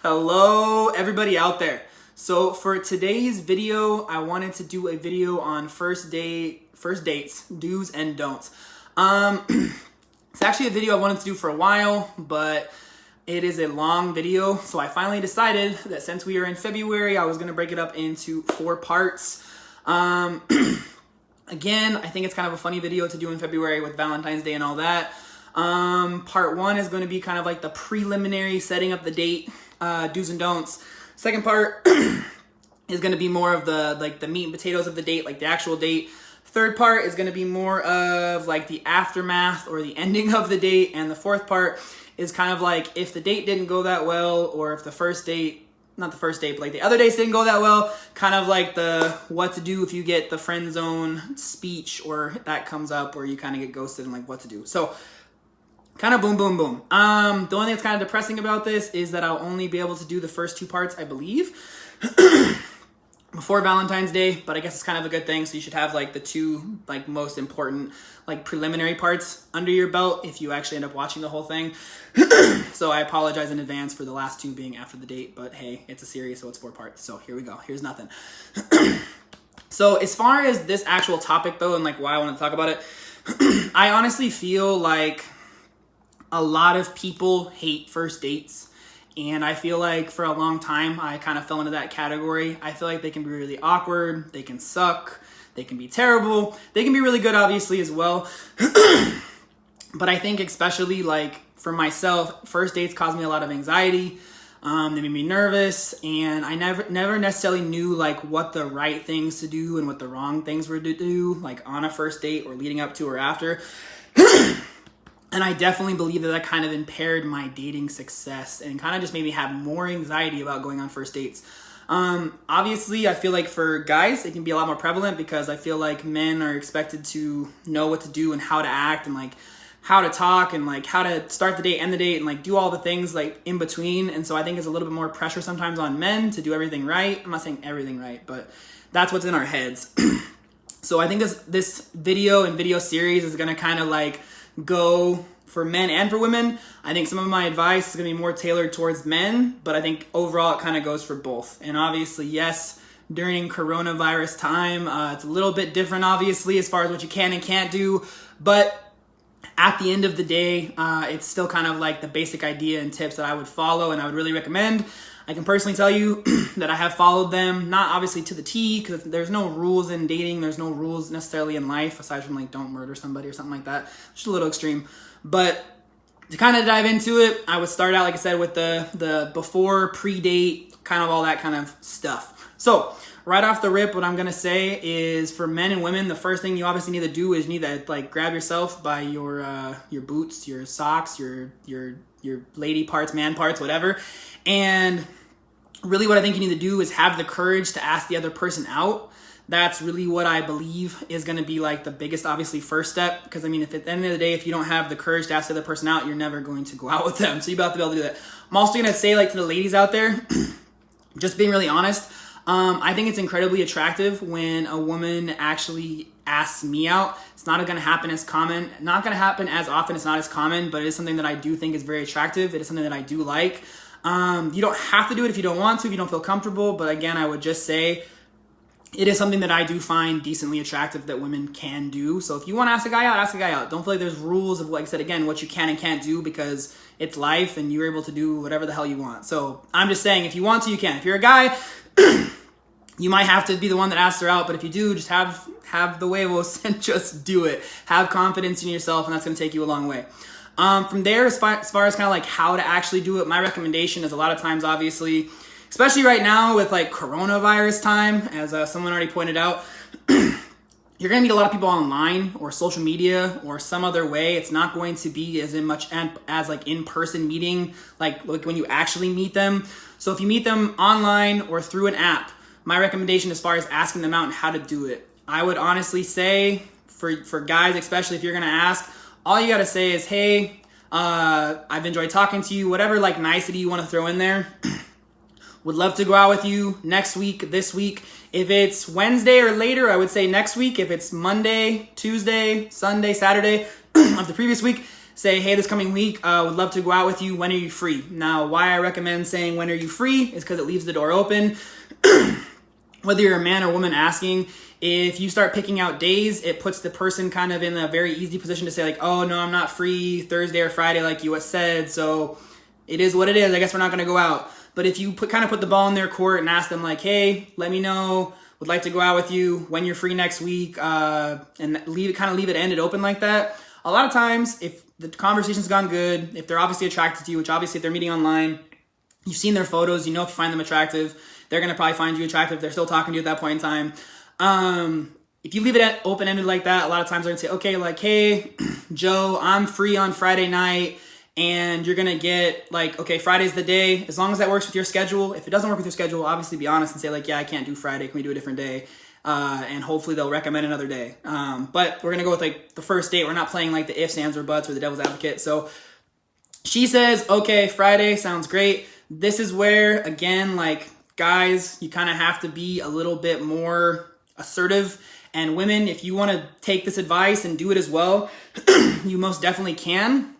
Hello, everybody out there. So for today's video, I wanted to do a video on first dates, do's and don'ts. It's actually a video I wanted to do for a while, but it is a long video. So I finally decided that since we are in February, I was gonna break it up into 4 parts. Again, I think it's kind of a funny video to do in February with Valentine's Day and all that. Part 1 is going to be kind of like the preliminary setting up the date, do's and don'ts. Second part is going to be more of the meat and potatoes of the date, like the actual date. Third part is going to be more of like the aftermath or the ending of the date. And the fourth part is kind of like if the date didn't go that well, or if the first date, not the first date, but like the other dates didn't go that well, kind of like the what to do if you get the friend zone speech or that comes up, or you kind of get ghosted, and like what to do. So kind of boom, boom, boom. The only thing that's kind of depressing about this is that I'll only be able to do the first 2 parts, I believe, before Valentine's Day, but I guess it's kind of a good thing. So you should have like the 2 like most important like preliminary parts under your belt if you actually end up watching the whole thing. So I apologize in advance for the last 2 being after the date, but hey, it's a series, so it's 4 parts. So here we go. Here's nothing. So as far as this actual topic though, and like why I want to talk about it, I honestly feel like a lot of people hate first dates, and I feel like for a long time I kind of fell into that category. I feel like they can be really awkward, they can suck, they can be terrible, they can be really good obviously as well. But I think especially like for myself, first dates caused me a lot of anxiety. They made me nervous, and I never necessarily knew like what the right things to do and what the wrong things were to do, like on a first date or leading up to or after. And I definitely believe that that kind of impaired my dating success and kind of just made me have more anxiety about going on first dates. Obviously, I feel like for guys, it can be a lot more prevalent because I feel like men are expected to know what to do and how to act and like how to talk and like how to start the date, end the date, and like do all the things like in between. And so I think there's a little bit more pressure sometimes on men to do everything right. I'm not saying everything right, but that's what's in our heads. So I think this video and video series is gonna kind of like go for men and for women. I think some of my advice is going to be more tailored towards men, but I think overall it kind of goes for both. And obviously, yes, during coronavirus time, it's a little bit different, obviously, as far as what you can and can't do. But at the end of the day, it's still kind of like the basic idea and tips that I would follow and I would really recommend. I can personally tell you that I have followed them, not obviously to the T, because there's no rules in dating. There's no rules necessarily in life, aside from like don't murder somebody or something like that. Just a little extreme. But to kind of dive into it, I would start out, like I said, with the before, pre-date, kind of all that kind of stuff. So right off the rip, what I'm going to say is for men and women, the first thing you obviously need to do is you need to like grab yourself by your boots, your socks, your lady parts, man parts, whatever. And really what I think you need to do is have the courage to ask the other person out. That's really what I believe is going to be like the biggest, obviously, first step. Because I mean, if at the end of the day, if you don't have the courage to ask the other person out, you're never going to go out with them. So you have to be able to do that. I'm also going to say like to the ladies out there, just being really honest, I think it's incredibly attractive when a woman actually asks me out. It's not going to happen as common, not going to happen as often. It's not as common, but it is something that I do think is very attractive. It is something that I do like. You don't have to do it if you don't want to, if you don't feel comfortable. But again, I would just say it is something that I do find decently attractive that women can do. So if you want to ask a guy out, ask a guy out. Don't feel like there's rules of, like I said, again, what you can and can't do, because it's life and you're able to do whatever the hell you want. So I'm just saying, if you want to, you can. If you're a guy, you might have to be the one that asks her out. But if you do, just have the huevos and just do it. Have confidence in yourself, and that's going to take you a long way. From there, as far as kind of like how to actually do it, my recommendation is a lot of times, obviously, especially right now with like coronavirus time, as someone already pointed out, you're going to meet a lot of people online or social media or some other way. It's not going to be as much as like in-person meeting, like when you actually meet them. So if you meet them online or through an app, my recommendation as far as asking them out and how to do it, I would honestly say for guys, especially if you're going to ask, all you got to say is, hey, I've enjoyed talking to you, whatever like nicety you want to throw in there. Would love to go out with you next week, this week. If it's Wednesday or later, I would say next week. If it's Monday, Tuesday, Sunday, Saturday of the previous week, say, hey, this coming week, would love to go out with you. When are you free? Now, why I recommend saying when are you free is because it leaves the door open. Whether you're a man or woman asking, if you start picking out days, it puts the person kind of in a very easy position to say like, oh no, I'm not free Thursday or Friday like you said, so it is what it is. I guess we're not going to go out. But if you kind of put the ball in their court and ask them like, hey, let me know, would like to go out with you when you're free next week, and leave it ended open like that. A lot of times, if the conversation's gone good, if they're obviously attracted to you, which obviously if they're meeting online, you've seen their photos, you know if you find them attractive, they're going to probably find you attractive if they're still talking to you at that point in time. If you leave it open-ended like that, a lot of times they're going to say, okay, like, hey, Joe, I'm free on Friday night, and you're going to get, like, okay, Friday's the day, as long as that works with your schedule. If it doesn't work with your schedule, obviously be honest and say, like, yeah, I can't do Friday, can we do a different day? And hopefully they'll recommend another day. But we're going to go with, like, the first date. We're not playing, like, the ifs, ands, or buts or the devil's advocate. So she says, okay, Friday, sounds great. This is where, again, like, guys, you kind of have to be a little bit more assertive. And women, if you want to take this advice and do it as well, you most definitely can.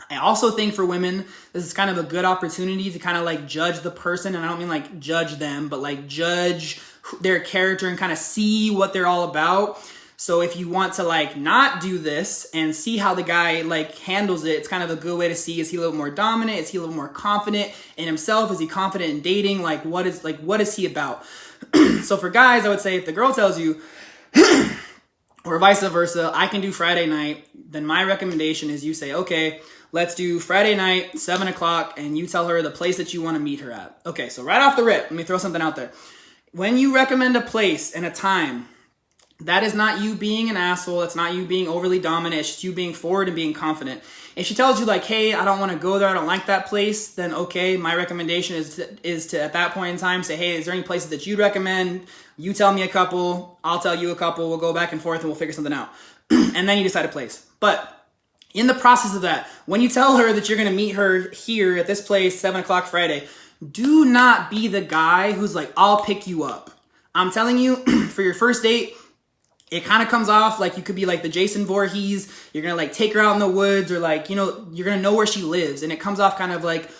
I also think for women, this is kind of a good opportunity to kind of like judge the person. And I don't mean like judge them, but like judge their character and kind of see what they're all about. So if you want to like not do this and see how the guy like handles it, it's kind of a good way to see, is he a little more dominant? Is he a little more confident in himself? Is he confident in dating? Like what is he about? So for guys, I would say if the girl tells you, or vice versa, I can do Friday night, then my recommendation is you say, okay, let's do Friday night, 7 o'clock, and you tell her the place that you want to meet her at. Okay, so right off the rip, let me throw something out there. When you recommend a place and a time, that is not you being an asshole. It's not you being overly dominant. It's just you being forward and being confident. If she tells you like, hey, I don't want to go there, I don't like that place, then okay, my recommendation is to at that point in time say, hey, is there any places that you'd recommend? You tell me a couple, I'll tell you a couple, we'll go back and forth and we'll figure something out. And then you decide a place. But in the process of that, when you tell her that you're going to meet her here at this place, 7 o'clock Friday, do not be the guy who's like, I'll pick you up. I'm telling you, for your first date, it kind of comes off like you could be like the Jason Voorhees. You're going to like take her out in the woods, or like, you know, you're going to know where she lives. And it comes off kind of like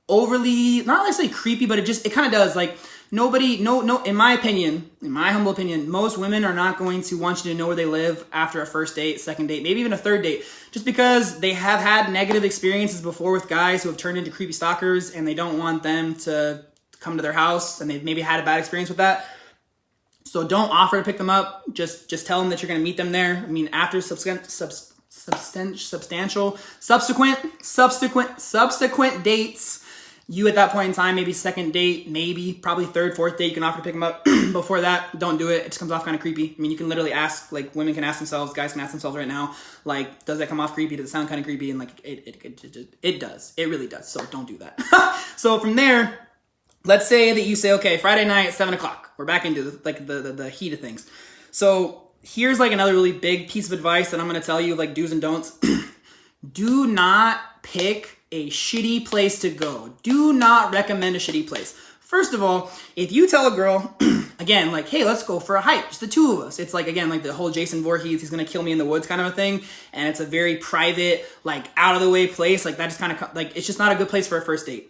overly, not necessarily creepy, but it kind of does. Like nobody, in my opinion, in my humble opinion, most women are not going to want you to know where they live after a first date, second date, maybe even a third date, just because they have had negative experiences before with guys who have turned into creepy stalkers, and they don't want them to come to their house, and they've maybe had a bad experience with that. So don't offer to pick them up. Just tell them that you're going to meet them there. I mean, after subsequent dates, you at that point in time, maybe second date, maybe probably third, fourth date, you can offer to pick them up. Before that, don't do it. It just comes off kind of creepy. I mean, you can literally ask, like women can ask themselves, guys can ask themselves right now, like, does that come off creepy? Does it sound kind of creepy? And like, it does. It really does. So don't do that. So from there, let's say that you say, okay, Friday night at 7 o'clock. We're back into the heat of things. So here's like another really big piece of advice that I'm going to tell you, like do's and don'ts. Do not pick a shitty place to go. Do not recommend a shitty place. First of all, if you tell a girl, again, like, hey, let's go for a hike, just the two of us. It's like, again, like the whole Jason Voorhees, he's going to kill me in the woods kind of a thing. And it's a very private, like out of the way place. Like that just kind of like, it's just not a good place for a first date.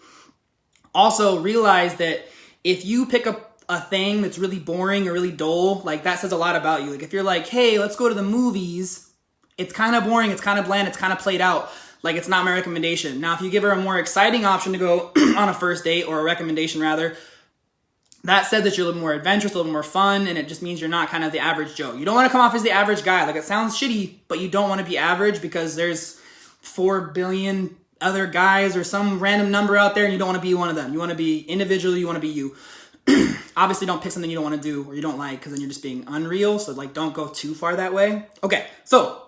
Also realize that if you pick up a thing that's really boring or really dull, like that says a lot about you. Like if you're like, hey, let's go to the movies, it's kind of boring, it's kind of bland, it's kind of played out. Like it's not my recommendation. Now, if you give her a more exciting option to go on a first date, or a recommendation rather, that says that you're a little more adventurous, a little more fun, and it just means you're not kind of the average Joe. You don't want to come off as the average guy. Like it sounds shitty, but you don't want to be average because there's 4 billion other guys or some random number out there, and you don't want to be one of them. You want to be individual, you want to be you. Obviously don't pick something you don't want to do or you don't like, because then you're just being unreal. So like don't go too far that way. Okay, so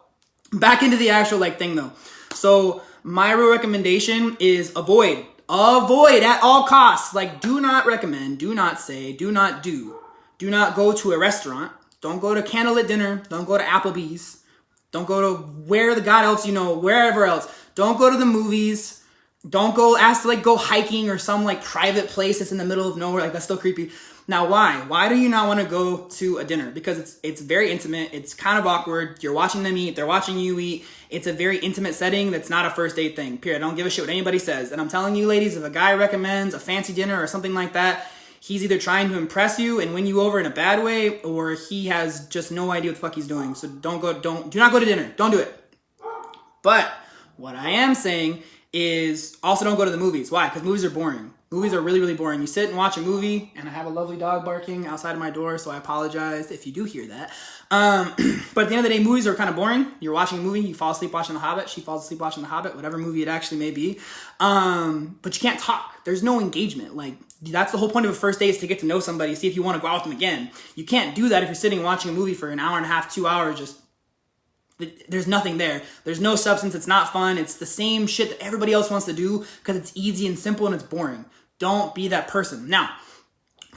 back into the actual like thing though. So my real recommendation is avoid at all costs. Like do not recommend, do not say, do not do. Do not go to a restaurant. Don't go to candlelit dinner. Don't go to Applebee's. Don't go to where the God else, you know, wherever else. Don't go to the movies. Don't go ask to like go hiking or some like private place that's in the middle of nowhere. Like that's still creepy. Now, why? Why do you not want to go to a dinner? Because it's very intimate. It's kind of awkward. You're watching them eat. They're watching you eat. It's a very intimate setting that's not a first date thing, period. I don't give a shit what anybody says. And I'm telling you, ladies, if a guy recommends a fancy dinner or something like that, he's either trying to impress you and win you over in a bad way, or he has just no idea what the fuck he's doing. So do not go to dinner. Don't do it. But what I am saying is also don't go to the movies. Why? Because movies are boring. Movies are really, really boring. You sit and watch a movie, and I have a lovely dog barking outside of my door, so I apologize if you do hear that. But at the end of the day, movies are kind of boring. You're watching a movie, you fall asleep watching The Hobbit, she falls asleep watching The Hobbit, whatever movie it actually may be. But you can't talk. There's no engagement. Like, that's the whole point of a first date, is to get to know somebody, see if you want to go out with them again. You can't do that if you're sitting watching a movie for an hour and a half, 2 hours, just... There's nothing there. There's no substance. It's not fun. It's the same shit that everybody else wants to do because it's easy and simple and it's boring. Don't be that person. Now,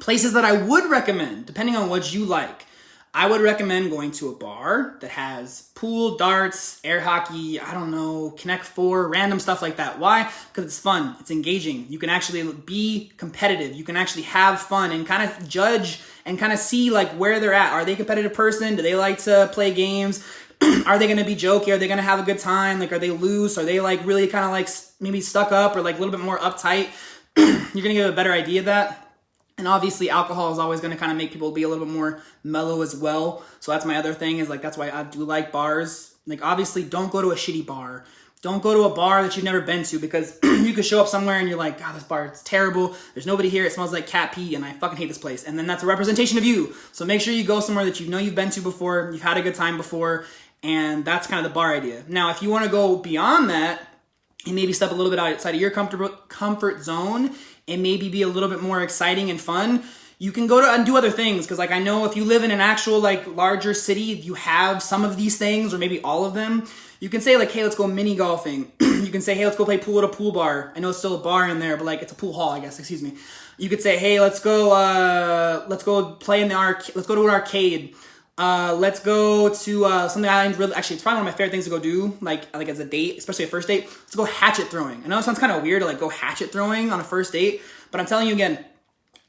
places that I would recommend, depending on what you like, I would recommend going to a bar that has pool, darts, air hockey, I don't know, Connect Four, random stuff like that. Why? Because it's fun. It's engaging. You can actually be competitive. You can actually have fun and kind of judge and kind of see like where they're at. Are they a competitive person? Do they like to play games? Are they going to be jokey? Are they going to have a good time? Like, are they loose? Are they like really kind of like maybe stuck up or like a little bit more uptight? You're going to get a better idea of that. And obviously alcohol is always going to kind of make people be a little bit more mellow as well. So that's my other thing, is like, that's why I do like bars. Like, obviously don't go to a shitty bar. Don't go to a bar that you've never been to, because you could show up somewhere and you're like, God, this bar is terrible. There's nobody here. It smells like cat pee and I fucking hate this place. And then that's a representation of you. So make sure you go somewhere that you know you've been to before, you've had a good time before. And that's kind of the bar idea. Now, if you want to go beyond that and maybe step a little bit outside of your comfort zone and maybe be a little bit more exciting and fun, you can go to and do other things. Because like, I know if you live in an actual like larger city, you have some of these things or maybe all of them. You can say like, hey, let's go mini golfing. You can say, hey, let's go play pool at a pool bar. I know it's still a bar in there, but like it's a pool hall, I guess, excuse me. You could say, hey, let's go play in the let's go to an arcade. Let's go to something actually, it's probably one of my favorite things to go do, like as a date, especially a first date. Let's go hatchet throwing. I know it sounds kind of weird to like go hatchet throwing on a first date, but I'm telling you again,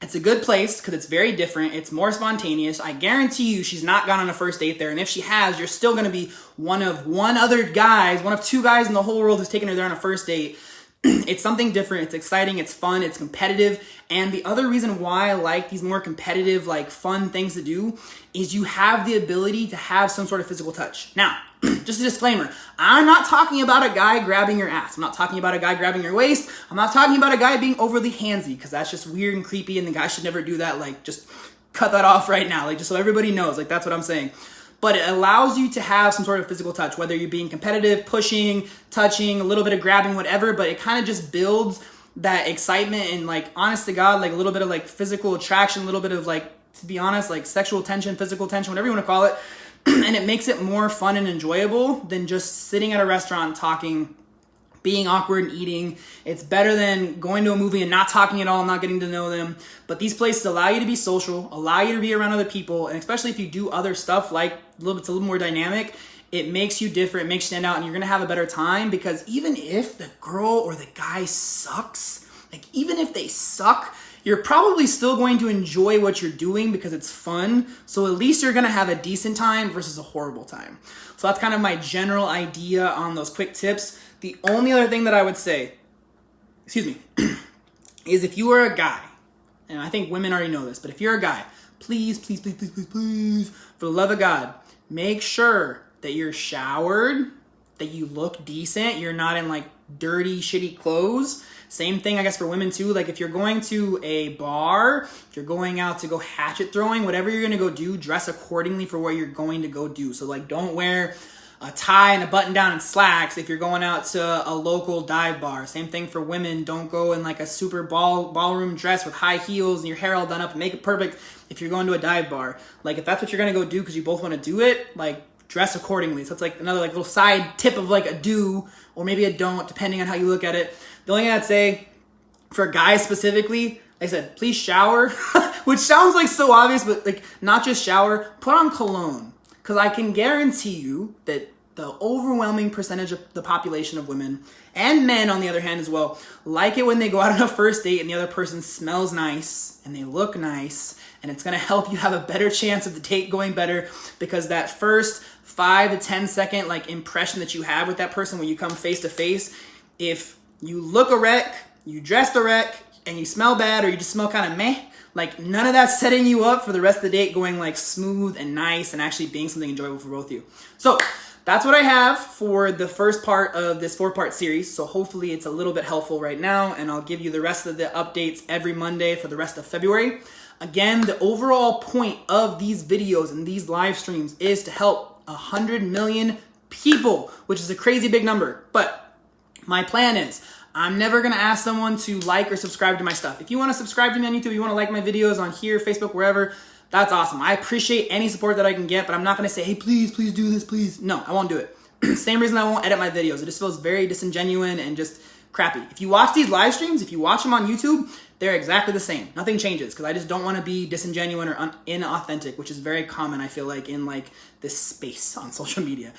it's a good place because it's very different. It's more spontaneous. I guarantee you she's not gone on a first date there. And if she has, you're still going to be one of two guys in the whole world who's taken her there on a first date. It's something different. It's exciting. It's fun. It's competitive. And the other reason why I like these more competitive, like fun things to do is you have the ability to have some sort of physical touch. Now, just a disclaimer, I'm not talking about a guy grabbing your ass. I'm not talking about a guy grabbing your waist. I'm not talking about a guy being overly handsy, because that's just weird and creepy and the guy should never do that. Like, just cut that off right now. Like, just so everybody knows, like, that's what I'm saying. But it allows you to have some sort of physical touch, whether you're being competitive, pushing, touching, a little bit of grabbing, whatever, but it kind of just builds that excitement and like, honest to God, like a little bit of like physical attraction, a little bit of like, to be honest, like sexual tension, physical tension, whatever you want to call it. And it makes it more fun and enjoyable than just sitting at a restaurant talking, being awkward and eating. It's better than going to a movie and not talking at all, not getting to know them. But these places allow you to be social, allow you to be around other people, and especially if you do other stuff like it's a little more dynamic, it makes you different, it makes you stand out, and you're gonna have a better time. Because even if the girl or the guy sucks, like even if they suck, you're probably still going to enjoy what you're doing because it's fun. So at least you're gonna have a decent time versus a horrible time. So that's kind of my general idea on those quick tips. The only other thing that I would say, is if you are a guy, and I think women already know this, but if you're a guy, please, please, please, please, please, please, for the love of God, make sure that you're showered, that you look decent, you're not in like dirty, shitty clothes. Same thing, I guess, for women too. Like if you're going to a bar, if you're going out to go hatchet throwing, whatever you're gonna go do, dress accordingly for what you're going to go do. So like, don't wear a tie and a button down and slacks if you're going out to a local dive bar. Same thing for women. Don't go in like a super ballroom dress with high heels and your hair all done up and make it perfect if you're going to a dive bar. Like if that's what you're gonna go do because you both want to do it, like dress accordingly. So it's like another like little side tip of like a do or maybe a don't, depending on how you look at it. The only thing I'd say for guys specifically, like I said, please shower, which sounds like so obvious, but like not just shower, put on cologne. Because I can guarantee you that the overwhelming percentage of the population of women and men, on the other hand as well, like it when they go out on a first date and the other person smells nice and they look nice, and it's gonna help you have a better chance of the date going better, because that first 5 to 10 second like impression that you have with that person when you come face to face, if you look a wreck, you dressed a wreck, and you smell bad, or you just smell kind of meh, like none of that's setting you up for the rest of the date going like smooth and nice and actually being something enjoyable for both of you. So that's what I have for the first part of this 4-part series. So hopefully it's a little bit helpful right now, and I'll give you the rest of the updates every Monday for the rest of February. Again, the overall point of these videos and these live streams is to help 100 million people, which is a crazy big number. But my plan is, I'm never gonna ask someone to like or subscribe to my stuff. If you wanna subscribe to me on YouTube, you wanna like my videos on here, Facebook, wherever, that's awesome. I appreciate any support that I can get, but I'm not gonna say, hey, please do this, please. No, I won't do it. Same reason I won't edit my videos. It just feels very disingenuous and just crappy. If you watch these live streams, if you watch them on YouTube, they're exactly the same. Nothing changes, because I just don't want to be disingenuous or inauthentic, which is very common, I feel like, in like this space on social media.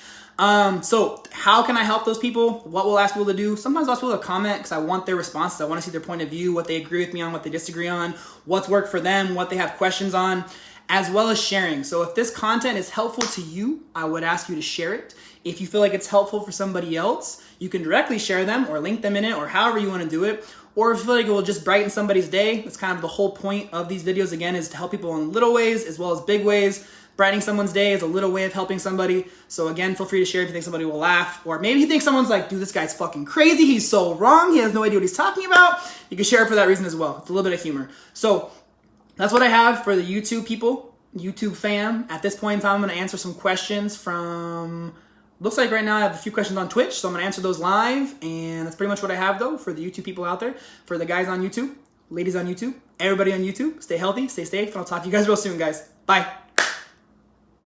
So how can I help those people? What will I ask people to do? Sometimes I'll ask people to comment because I want their responses. I want to see their point of view, what they agree with me on, what they disagree on, what's worked for them, what they have questions on, as well as sharing. So if this content is helpful to you, I would ask you to share it. If you feel like it's helpful for somebody else, you can directly share them or link them in it, or however you want to do it. Or if you feel like it will just brighten somebody's day, that's kind of the whole point of these videos, again, is to help people in little ways as well as big ways. Brightening someone's day is a little way of helping somebody. So again, feel free to share if you think somebody will laugh. Or maybe you think someone's like, dude, this guy's fucking crazy. He's so wrong. He has no idea what he's talking about. You can share it for that reason as well. It's a little bit of humor. So that's what I have for the YouTube people, YouTube fam. At this point in time, I'm going to answer some questions from... Looks like right now I have a few questions on Twitch, so I'm going to answer those live. And that's pretty much what I have, though, for the YouTube people out there. For the guys on YouTube, ladies on YouTube, everybody on YouTube, stay healthy, stay safe, and I'll talk to you guys real soon, guys. Bye.